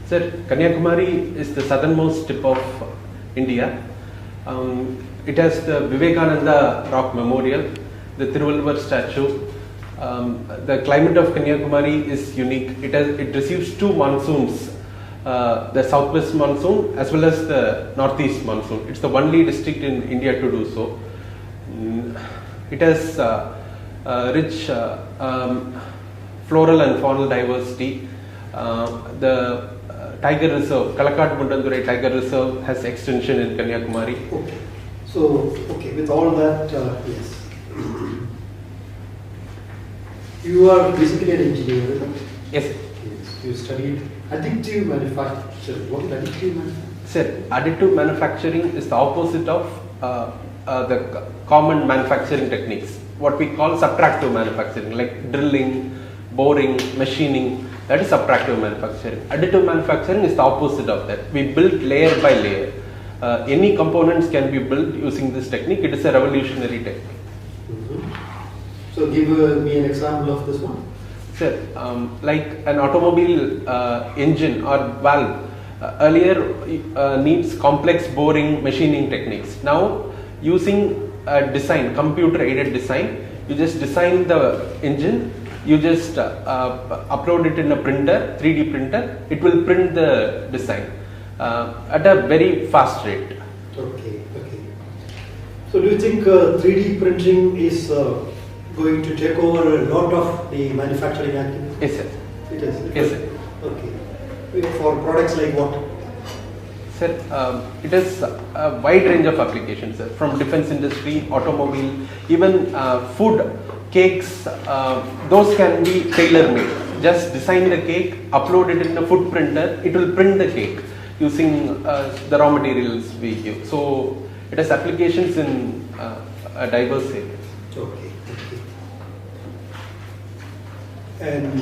Sir, Kanyakumari is the southernmost tip of India. It has the Vivekananda Rock Memorial, the Thiruvalluvar statue. The climate of Kanyakumari is unique. It receives two monsoons, the southwest monsoon as well as the northeast monsoon. It's the only district in India to do so. It has rich floral and faunal diversity. The Tiger Reserve, Kalakat Mundandurai Tiger Reserve has extension in Kanyakumari. Okay. So, with all that, yes. You are basically an engineer, isn't it? Yes. Yes. You studied additive manufacturing. What is additive manufacturing? Sir, additive manufacturing is the opposite of the common manufacturing techniques. What we call subtractive manufacturing, like drilling, boring, machining. That is subtractive manufacturing. Additive manufacturing is the opposite of that. We build layer by layer. Any components can be built using this technique. It is a revolutionary technique. So give me an example of this one. Sir, like an automobile engine or valve earlier needs complex boring machining techniques. Now using design, computer aided design, you just design the engine, you just upload it in a printer, 3D printer, it will print the design at a very fast rate. Okay. So do you think 3D printing is going to take over a lot of the manufacturing activity? Yes, sir. It is? Yes, sir. Okay. For products like what? Sir, it is a wide range of applications, sir, from defense industry, automobile, even food, cakes, those can be tailor-made. Just design the cake, upload it in a food printer, it will print the cake using the raw materials we use. So, it has applications in a diverse areas. Okay. And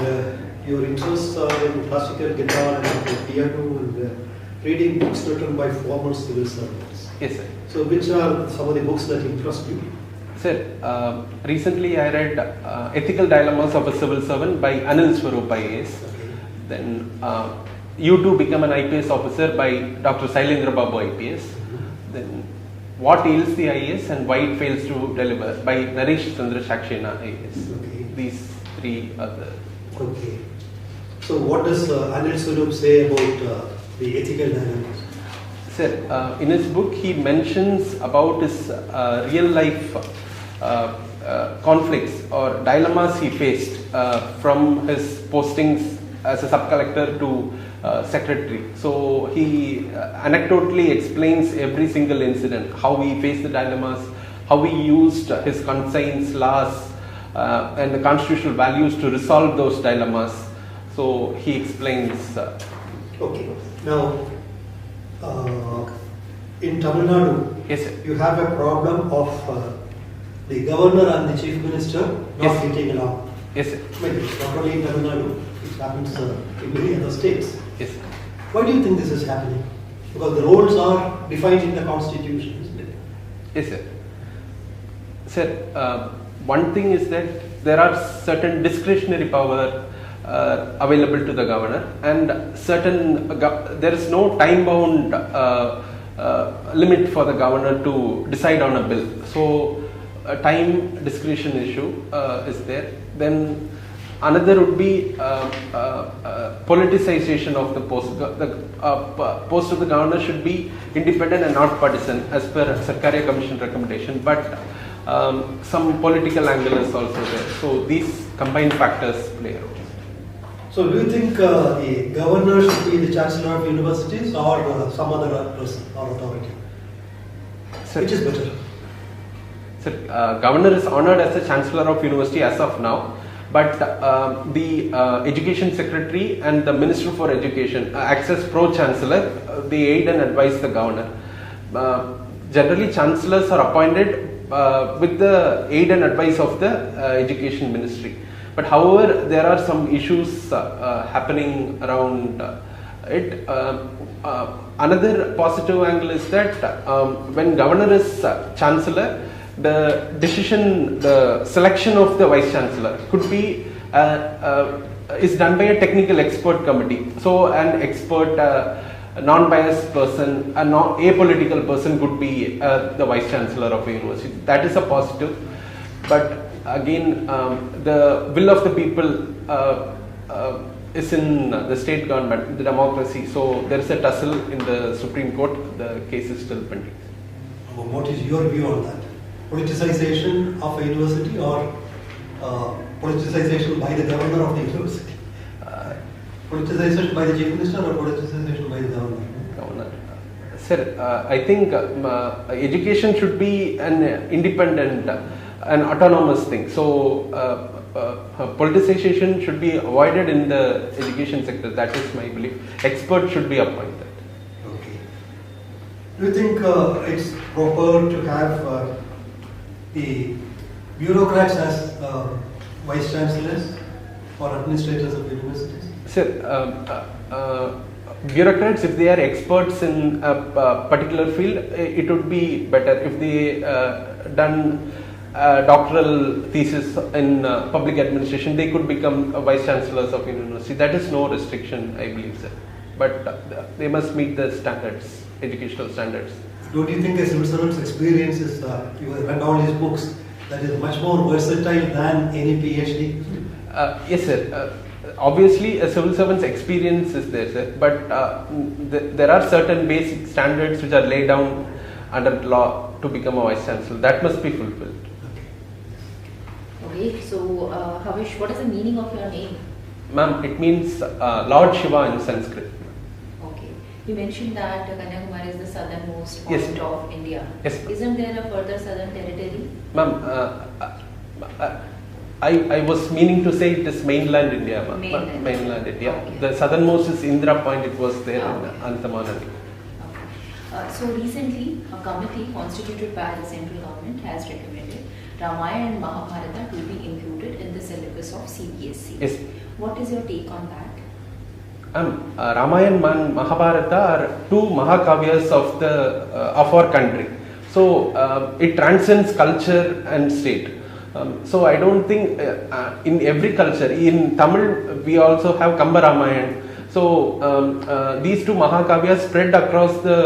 your interests are in classical guitar and piano and reading books written by former civil servants. Yes, sir. So which are some of the books that interest you? Sir, recently I read Ethical Dilemmas of a Civil Servant by Anil Swarup IAS. Okay. Then You to Become an IPS Officer by Dr. Sailendra Babu IPS. Then What Ails the IAS and Why It Fails to Deliver by Naresh Chandra Saxena IAS. Okay. These three are the... Okay. So what does Anil Swarup say about the ethical dilemmas? Sir, in his book he mentions about his real life conflicts or dilemmas he faced from his postings as a sub-collector to secretary. So he anecdotally explains every single incident, how he faced the dilemmas, how he used his conscience, laws and the constitutional values to resolve those dilemmas. So he explains. Okay. Now, in Tamil Nadu, Yes, sir. you have a problem of the governor and the chief minister not Yes. getting along. Yes, sir. Maybe not only in Tamil Nadu, it happens in many other states. Yes, sir. Why do you think this is happening? Because the roles are defined in the constitution, isn't it? Yes, sir. Sir, one thing is that there are certain discretionary power available to the governor, and certain there is no time-bound limit for the governor to decide on a bill. So, a time discretion issue is there. Then another would be politicization of the post. The post of the governor should be independent and not partisan, as per Sarkaria Commission recommendation. But some political angle is also there. So these combined factors play a role. So do you think the governor should be the chancellor of universities or some other person or authority? Sir, which is better? Sir, governor is honored as the chancellor of university as of now, but the education secretary and the minister for education acts as pro-chancellor. They aid and advise the governor. Generally, chancellors are appointed with the aid and advice of the education ministry. But however, there are some issues happening around it. Another positive angle is that when governor is chancellor, the decision, the selection of the vice chancellor could be is done by a technical expert committee. So an expert, non-biased person, a apolitical person could be the vice chancellor of a university. That is a positive. But again, the will of the people is in the state government, the democracy. So there is a tussle in the Supreme Court. The case is still pending. What is your view on that? Politicization of a university or politicization by the governor of the university? Politicization by the chief minister or politicization by the governor? Sir, I think education should be an independent, an autonomous thing. So politicization should be avoided in the education sector. That is my belief. Experts should be appointed. Okay. Do you think it's proper to have the bureaucrats as vice chancellors or administrators of universities? Sir, bureaucrats, if they are experts in a particular field, it would be better. If they done doctoral thesis in public administration, they could become vice chancellors of university. That is no restriction, I believe, sir. But they must meet the standards, educational standards. Don't you think a civil servant's experience is, you have read all his books, that is much more versatile than any PhD? Yes, sir. Obviously, a civil servant's experience is there, sir. But there are certain basic standards which are laid down under law to become a vice chancellor. That must be fulfilled. Okay, so Havish, what is the meaning of your name? Ma'am, it means Lord Shiva in Sanskrit. Okay, you mentioned that Kanyakumari is the southernmost point Yes. of India. Yes. Isn't there a further southern territory? Ma'am, I was meaning to say it is mainland India, ma'am. Mainland India. Okay. The southernmost is Indira Point. It was there in Okay. Andaman. Okay. So recently, a committee constituted by the central government has recommended Ramayana and Mahabharata to be included in the syllabus of CBSE. Yes. What is your take on that? Ramayana and Mahabharata are two Mahakavyas of our country. So it transcends culture and state. So I don't think in every culture, in Tamil we also have Kamba Ramayana. So these two Mahakavyas spread across the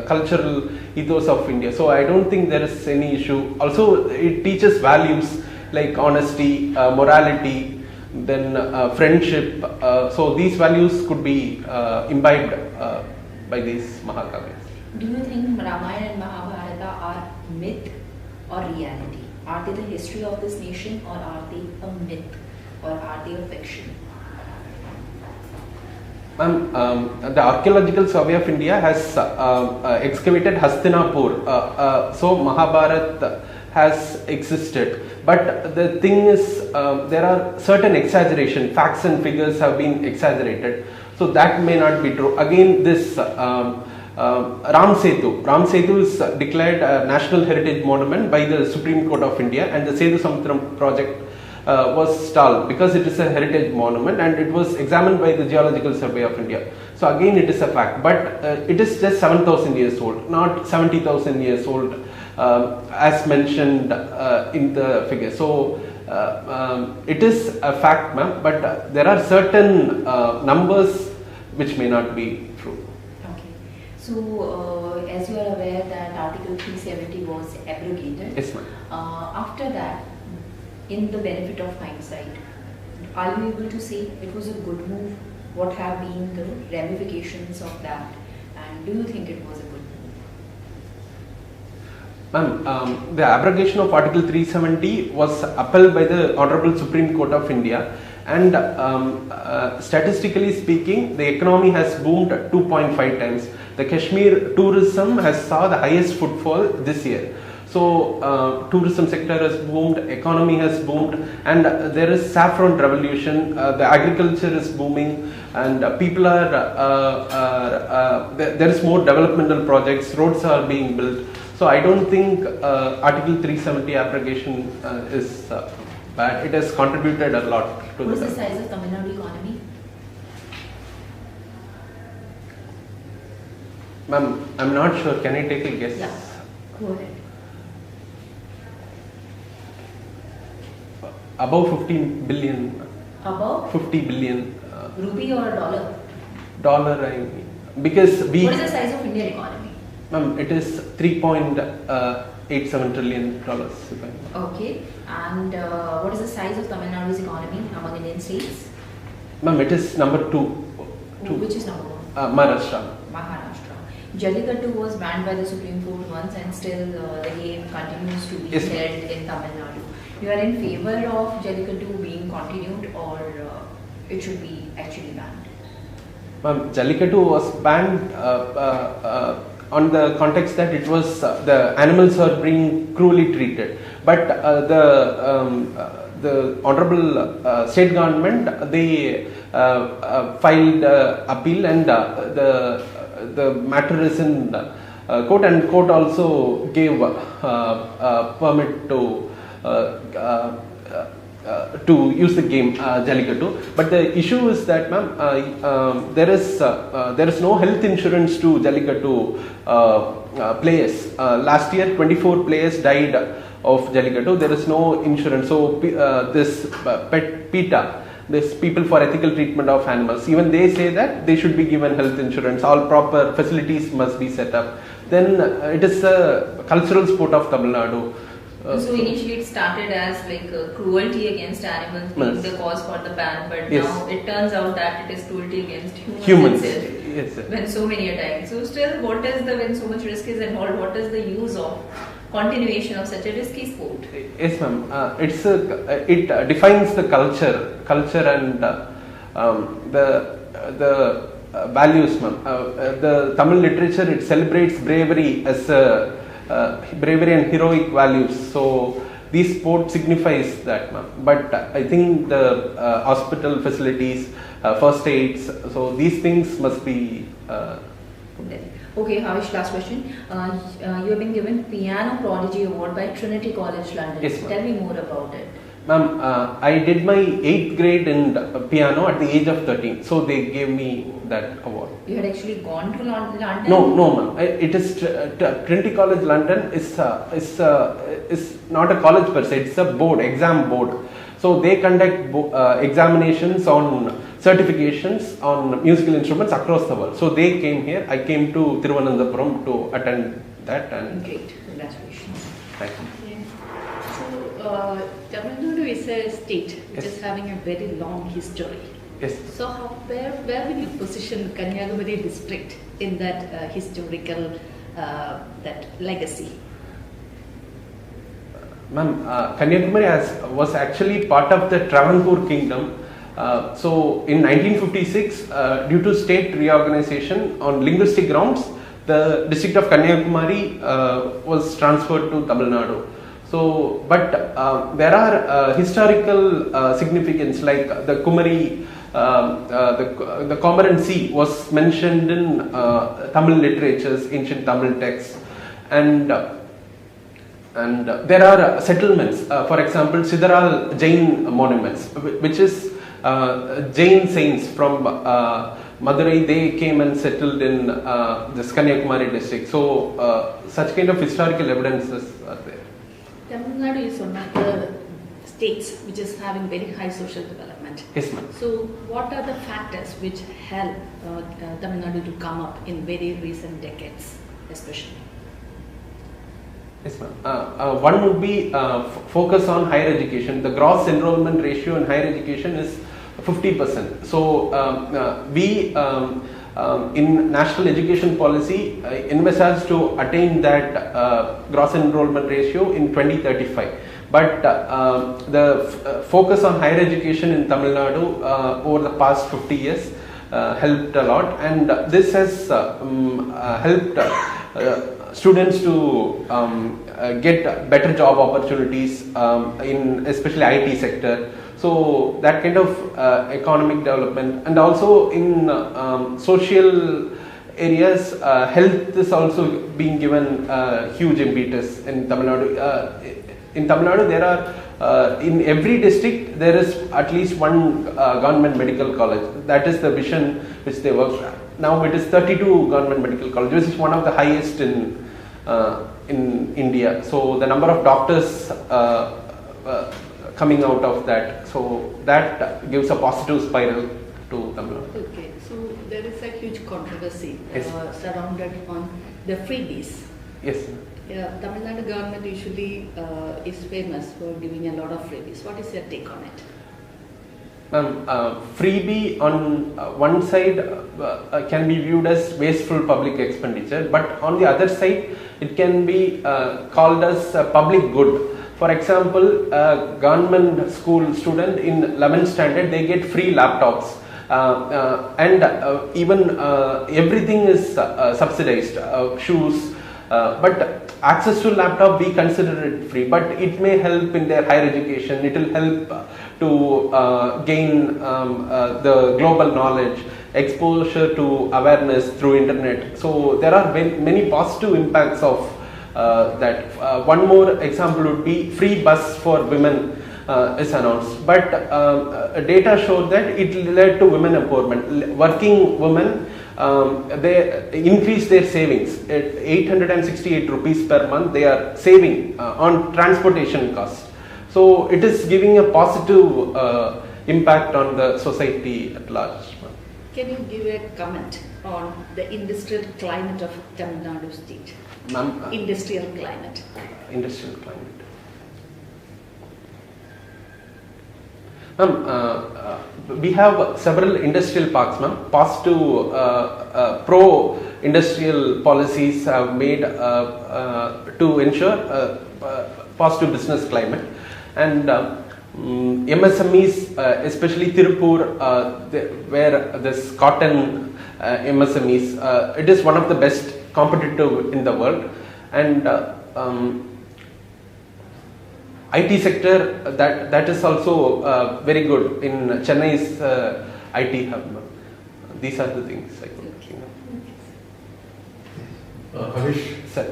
cultural ethos of India. So I don't think there is any issue. Also, it teaches values like honesty, morality, then friendship. So these values could be imbibed by these Mahakavyas. Do you think Ramayana and Mahabharata are myth or reality? Are they the history of this nation, or are they a myth, or are they a fiction? The Archaeological Survey of India has excavated Hastinapur. So Mahabharata has existed. But the thing is, there are certain exaggeration. Facts and figures have been exaggerated. So that may not be true. Again, this Ram Setu is declared a National Heritage Monument by the Supreme Court of India, and the Setu Samudram project was stalled because it is a heritage monument and it was examined by the Geological Survey of India. So again, it is a fact, but it is just 7,000 years old, not 70,000 years old as mentioned in the figure. So it is a fact, ma'am, but there are certain numbers which may not be true. Okay. So, as you are aware that Article 370 was abrogated. Yes, ma'am. After that, in the benefit of hindsight, are you able to say it was a good move? What have been the ramifications of that? And do you think it was a good move? Ma'am, the abrogation of Article 370 was upheld by the Honorable Supreme Court of India, and statistically speaking, the economy has boomed 2.5 times. The Kashmir tourism has saw the highest footfall this year. So tourism sector has boomed, economy has boomed, and there is saffron revolution. The agriculture is booming, and people are there is more developmental projects. Roads are being built. So I don't think Article 370 abrogation is bad. It has contributed a lot to what is the size of Tamil Nadu economy? Ma'am, I'm not sure. Can I take a guess? Yeah, go ahead. Above 15 billion. Above 50 billion rupee or a dollar? dollar. I mean, because we. What is the size of Indian economy? Ma'am, it is $3.87 trillion. If I Okay. And what is the size of Tamil Nadu's economy among Indian states? Ma'am, it is number 2. Which is number 1? Maharashtra. Maharashtra. Jallikattu was banned by the Supreme Court once, and still the game continues to be Yes. held in Tamil Nadu. You are in favor of Jallikattu being continued, or it should be actually banned? Ma'am, Jallikattu was banned on the context that it was the animals are being cruelly treated. But the honorable state government, they filed appeal, and the matter is in court, and court also gave permit to use the game Jallikattu. But the issue is that, ma'am, there is no health insurance to Jallikattu players. Last year 24 players died of Jallikattu. There is no insurance. So this PETA, this People for Ethical Treatment of Animals, even they say that they should be given health insurance. All proper facilities must be set up. Then it is a cultural sport of Tamil Nadu. So initially it started as like cruelty against animals being Yes. the cause for the ban, but Yes. now it turns out that it is cruelty against Humans. itself. Yes, sir. When so many are dying. So still, when so much risk is involved, what is the use of continuation of such a risky sport? Yes, ma'am. It defines the culture and the values, ma'am. The Tamil literature, it celebrates bravery as bravery and heroic values. So this sport signifies that, ma'am. But I think the hospital facilities, first aids, so these things must be. Okay, Havish, last question. You have been given Piano Prodigy Award by Trinity College London. Yes, ma'am. Tell me more about it. Ma'am, I did my 8th grade in piano at the age of 13, so they gave me that award. You had actually gone to London? No, ma'am. It is Trinity College London is not a college per se. It's a board, exam board. So they conduct examinations on certifications on musical instruments across the world. So they came here. I came to Thiruvananthapuram to attend that. And Great, congratulations. thank you. So, Tamil Nadu is a state which Yes. is having a very long history. Yes. So, where will you position Kanyakumari district in that historical that legacy? Ma'am, Kanyakumari was actually part of the Travancore kingdom. So in 1956, due to state reorganization on linguistic grounds, the district of Kanyakumari was transferred to Tamil Nadu. So, but there are historical significance, like the Kumari, the Comoran Sea was mentioned in Tamil literatures, ancient Tamil texts, and there are settlements. For example, Sidaral Jain monuments, which is Jain saints from Madurai. They came and settled in this Kanyakumari district. So, such kind of historical evidences are there. Tamil Nadu is one of the states which is having very high social development. Yes, ma'am. So, what are the factors which help Tamil Nadu to come up in very recent decades, especially? Yes, ma'am. One would be focus on higher education. The gross enrollment ratio in higher education is 50%. So we in national education policy envisage to attain that gross enrollment ratio in 2035. But the focus on higher education in Tamil Nadu over the past 50 years helped a lot, and this has helped students to get better job opportunities in especially IT sector. So that kind of economic development, and also in social areas, health is also being given huge impetus in Tamil Nadu. In Tamil Nadu, there are in every district there is at least one government medical college. That is the vision which they work. Now it is 32 government medical colleges, which is one of the highest in India. So the number of doctors coming out of that. So that gives a positive spiral to Tamil Nadu. Okay, so there is a huge controversy Yes. surrounded on the freebies. Yes. Yeah, Tamil Nadu government usually is famous for giving a lot of freebies. What is your take on it? Freebie on one side can be viewed as wasteful public expenditure, but on the other side it can be called as public good. For example, a government school student in 11th standard, they get free laptops, and even everything is subsidized, shoes, but access to laptop, we consider it free, but it may help in their higher education. It will help to gain the global knowledge, exposure to awareness through internet. So there are many positive impacts of that. One more example would be free bus for women is announced, but data showed that it led to women empowerment. Working women, they increase their savings at 868 rupees per month. They are saving on transportation costs. So it is giving a positive impact on the society at large. Can you give a comment on the industrial climate of Tamil Nadu state? Industrial climate. Industrial climate. We have several industrial parks, ma'am. Positive pro-industrial policies have made to ensure positive business climate. And MSMEs, especially Tirupur, where this cotton MSMEs, it is one of the best competitive in the world. And IT sector, that is also very good in Chennai's IT hub. These are the things I could Havish, Sir.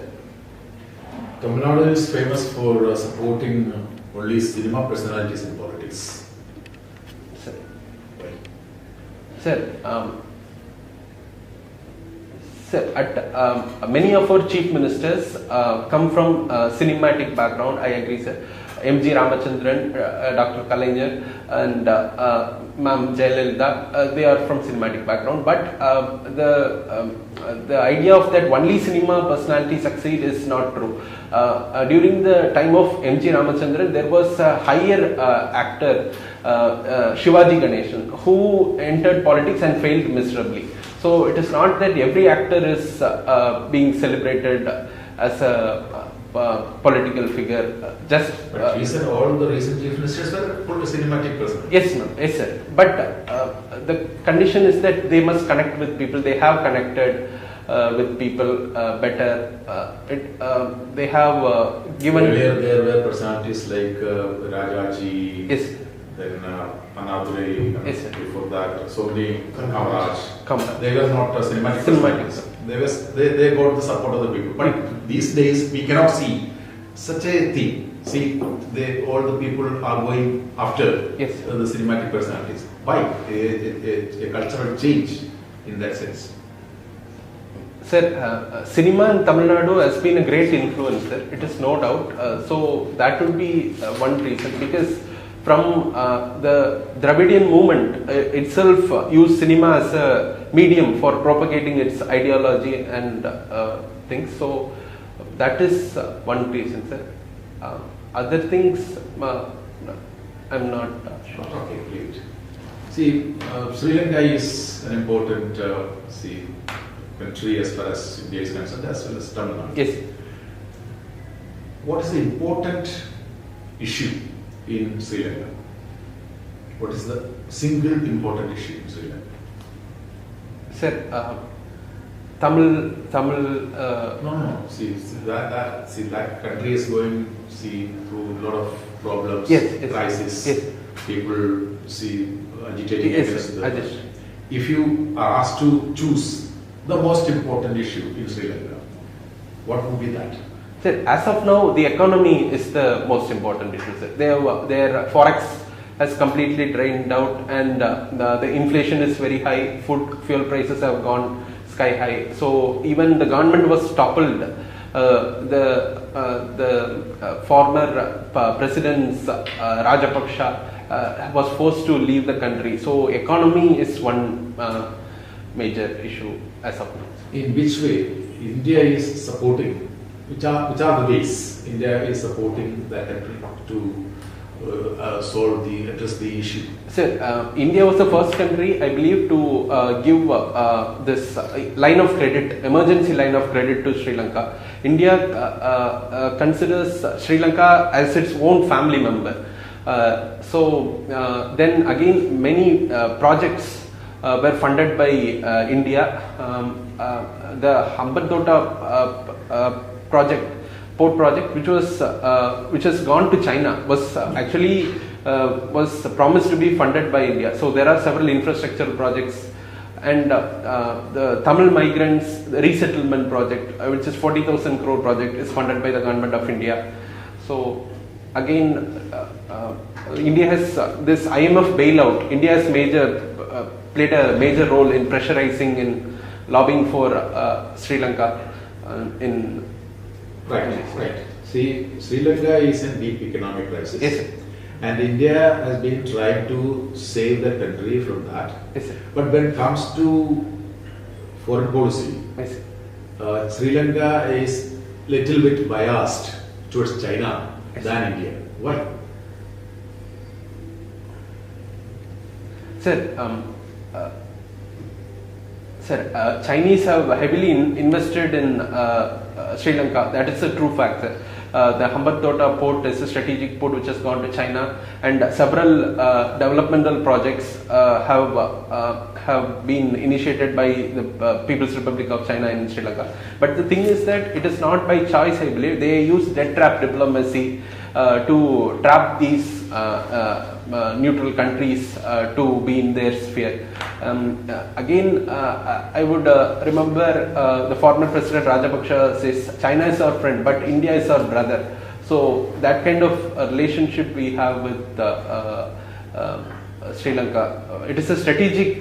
Tamil Nadu is famous for supporting only cinema personalities in politics. Sir. Why? Sir, sir, at many of our chief ministers come from cinematic background. I agree, sir. M.G. Ramachandran, Dr. Kalaignar, and Ma'am Jayalalitha, they are from cinematic background. But the idea of that only cinema personality succeed is not true. During the time of M.G. Ramachandran, there was a higher actor, Shivaji Ganeshan, who entered politics and failed miserably. So it is not that every actor is being celebrated as a political figure. But all the recent chief ministers were full cinematic person. Yes, ma'am. Yes, sir. But the condition is that they must connect with people. They have connected with people better. They have given. Earlier there were personalities like Rajaji. Yes. Then Anadure. Yes, sir. Before that, so many Kamaraj. They were not cinematic. Cinematic. They got the support of the people. But these days we cannot see such a thing. See, all the people are going after Yes. The cinematic personalities. Why? A cultural change in that sense. Sir, cinema in Tamil Nadu has been a great influence, sir. It is no doubt. So that would be one reason, because from the Dravidian movement itself used cinema as a medium for propagating its ideology and things. So that is one reason, sir. Other things, I'm not sure. Okay, great. See, Sri Lanka is an important country as far as India is concerned, as well as Tamil Nadu. Yes. What is the important issue in Sri Lanka? What is the single important issue in Sri Lanka? Sir, Tamil. No. See, that country is going through a lot of problems, Yes. crisis. Yes. People agitating Yes, against sir. the. If you are asked to choose the most important issue in Sri Lanka, what would be that? Sir, as of now, the economy is the most important issue, sir. Their forex has completely drained out, and the inflation is very high. Fuel prices have gone sky high. So even the government was toppled the former president's Rajapaksa was forced to leave the country. So economy is one major issue as of now. In which way India is supporting? Which are the ways India is supporting the country to address the issue? Sir, India was the first country, I believe, to give this line of credit, emergency line of credit to Sri Lanka. India considers Sri Lanka as its own family member. Then again, many projects were funded by India. The Hambantota port project, which has gone to China, was actually was promised to be funded by India. So there are several infrastructure projects, and the Tamil migrants resettlement project, which is 40,000 crore project, is funded by the government of India. So again, India has this IMF bailout. India has played a major role in pressurizing and lobbying for Sri Lanka in. Right. See, Sri Lanka is in deep economic crisis. Yes, sir. And India has been trying to save the country from that. Yes, sir. But when it comes to foreign policy, Yes, sir. Sri Lanka is little bit biased towards China than India. Why? Sir, Chinese have heavily invested in Sri Lanka. That is a true fact, sir. The Hambantota port is a strategic port which has gone to China, and several developmental projects have been initiated by the People's Republic of China in Sri Lanka. But the thing is that it is not by choice, I believe. They use debt trap diplomacy to trap these neutral countries to be in their sphere. Again, I would remember the former President Rajapaksa says China is our friend, but India is our brother. So that kind of relationship we have with Sri Lanka. It is a strategic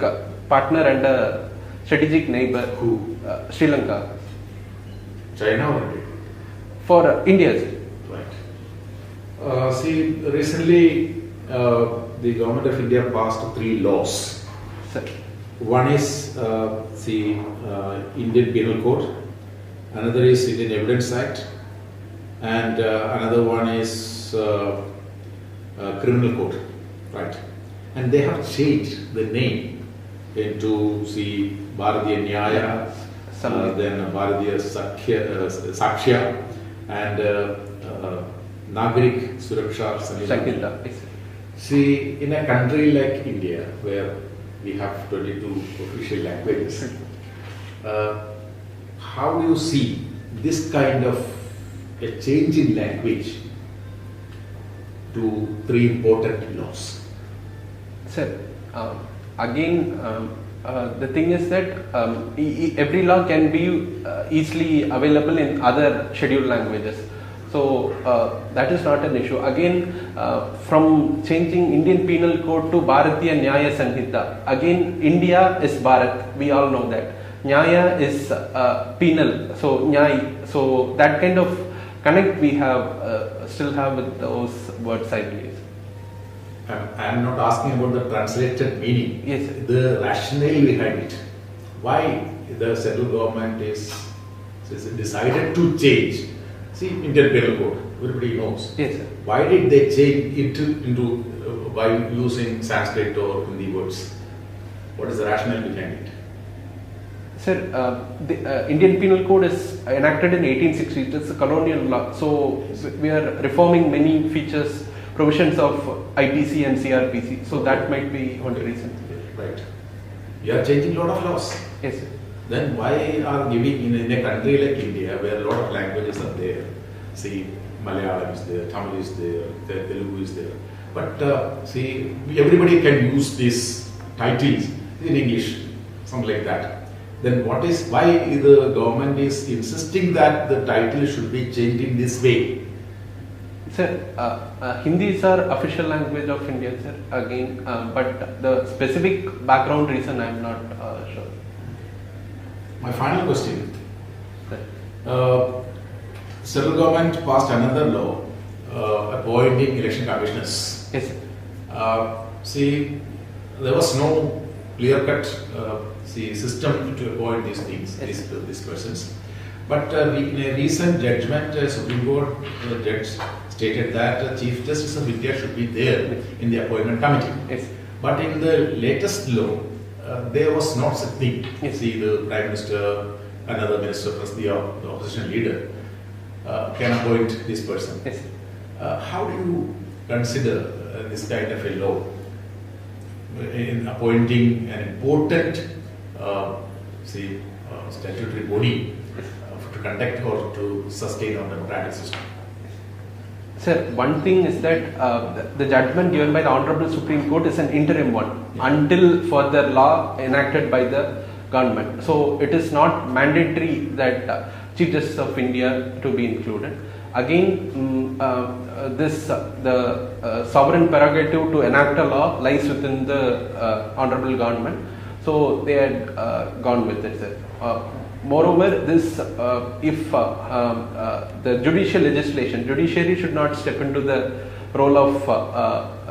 partner and a strategic neighbor. Who? Sri Lanka. China or India? For India. Right. See, recently the government of India passed 3 laws. Sir. One is Indian Penal Code, another is Indian Evidence Act, and another one is Criminal Code, right? And they have changed the name into Bharatiya Nyaya, then Bharatiya Sakshya, and Nagarik Suraksha Sanhita. See, in a country like India, where we have 22 official languages, how do you see this kind of a change in language to 3 important laws? Sir, again, the thing is that every law can be easily available in other scheduled languages. So that is not an issue. Again, from changing Indian Penal Code to Bharatiya Nyaya Sanhita, again India is Bharat, we all know that. Nyaya is penal, so Nyay. So that kind of connect we have still have with those words, I believe. I am not asking about the translated meaning. Yes, sir. The rationale behind it. Why the central government is decided to change? See, Indian Penal Code, everybody knows. Yes, sir. Why did they change it into by using Sanskrit or Hindi words? What is the rationale behind it? Sir, the Indian Penal Code is enacted in 1860. It is a colonial law. So we are reforming many features, provisions of IPC and CRPC. So that might be one reason. Right. You are changing a lot of laws. Yes, sir. Then why are giving in a country like India where a lot of languages are there? See, Malayalam is there, Tamil is there, Telugu is there. But everybody can use these titles in English, something like that. Then why the government is insisting that the title should be changed in this way? Sir, Hindi is our official language of India, sir. Again, but the specific background reason I am not sure. My final question. central government passed another law appointing election commissioners. Yes, sir. See, there was no clear-cut system to appoint these things, these persons. But in a recent judgment, Supreme Court judge stated that Chief Justice of India should be there in the appointment committee. Yes. But in the latest law, there was not such thing. Yes. See, the Prime Minister, another minister plus the opposition leader can appoint this person. Yes. How do you consider this kind of a law in appointing an important statutory body to conduct or to sustain our democratic system? Sir, one thing is that the judgment given by the Honorable Supreme Court is an interim one until further law enacted by the government. So it is not mandatory that Chief Justice of India to be included. Again, the sovereign prerogative to enact a law lies within the Honorable Government. So they had gone with it, sir. Moreover, this if the judiciary should not step into the role of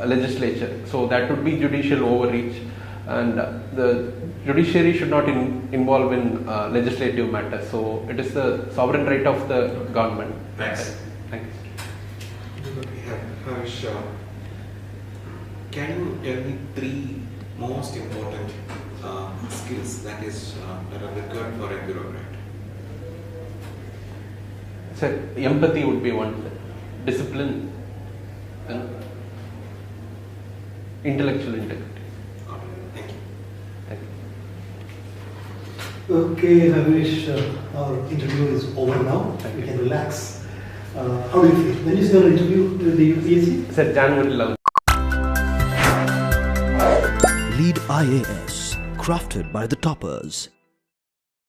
legislature. So that would be judicial overreach, and the judiciary should not involve in legislative matters. So it is the sovereign right of the government. Thanks. Thank you. Havish, can you tell me 3 most important skills that are required for a bureaucrat? Sir, empathy would be one, sir. Discipline and intellectual integrity. Thank you. Thank you. Okay, Havish, our interview is over now. Thank We you. can relax. How do you feel? When is your interview with the UPSC? Sir, January 11th. Lead IAS, crafted by the toppers.